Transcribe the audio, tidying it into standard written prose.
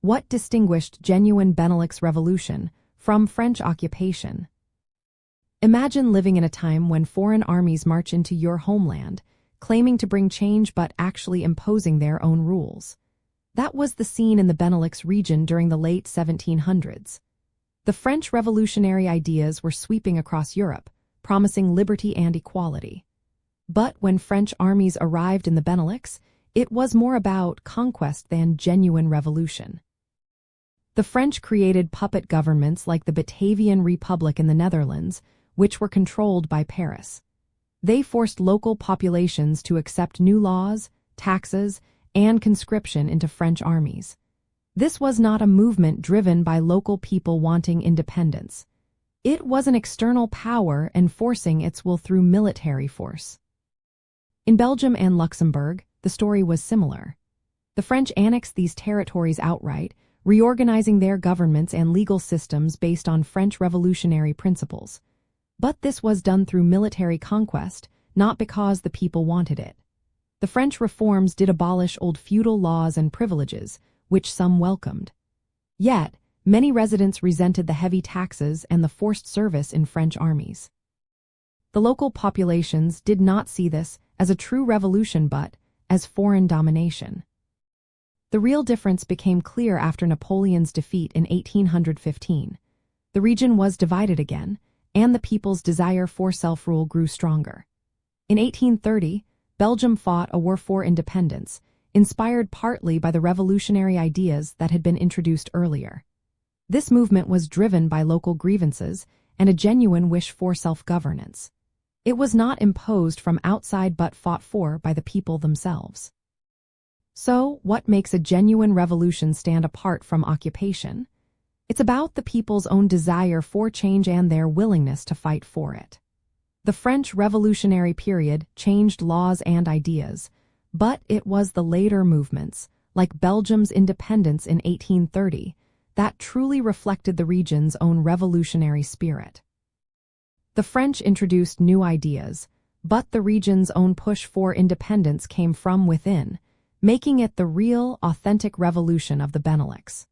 What distinguished genuine Benelux revolution from French occupation? Imagine living in a time when foreign armies march into your homeland, claiming to bring change but actually imposing their own rules. That was the scene in the Benelux region during the late 1700s. The French revolutionary ideas were sweeping across Europe, promising liberty and equality. But when French armies arrived in the Benelux, it was more about conquest than genuine revolution. The French created puppet governments like the Batavian Republic in the Netherlands, which were controlled by Paris. They forced local populations to accept new laws, taxes, and conscription into French armies. This was not a movement driven by local people wanting independence. It was an external power enforcing its will through military force. In Belgium and Luxembourg, the story was similar. The French annexed these territories outright, reorganizing their governments and legal systems based on French revolutionary principles. But this was done through military conquest, not because the people wanted it. The French reforms did abolish old feudal laws and privileges, which some welcomed. Yet, many residents resented the heavy taxes and the forced service in French armies. The local populations did not see this as a true revolution but as foreign domination. The real difference became clear after Napoleon's defeat in 1815. The region was divided again, and the people's desire for self-rule grew stronger. In 1830, Belgium fought a war for independence, inspired partly by the revolutionary ideas that had been introduced earlier. This movement was driven by local grievances and a genuine wish for self-governance. It was not imposed from outside but fought for by the people themselves. So, what makes a genuine revolution stand apart from occupation? It's about the people's own desire for change and their willingness to fight for it. The French Revolutionary period changed laws and ideas, but it was the later movements, like Belgium's independence in 1830, that truly reflected the region's own revolutionary spirit. The French introduced new ideas, but the region's own push for independence came from within, making it the real, authentic revolution of the Benelux.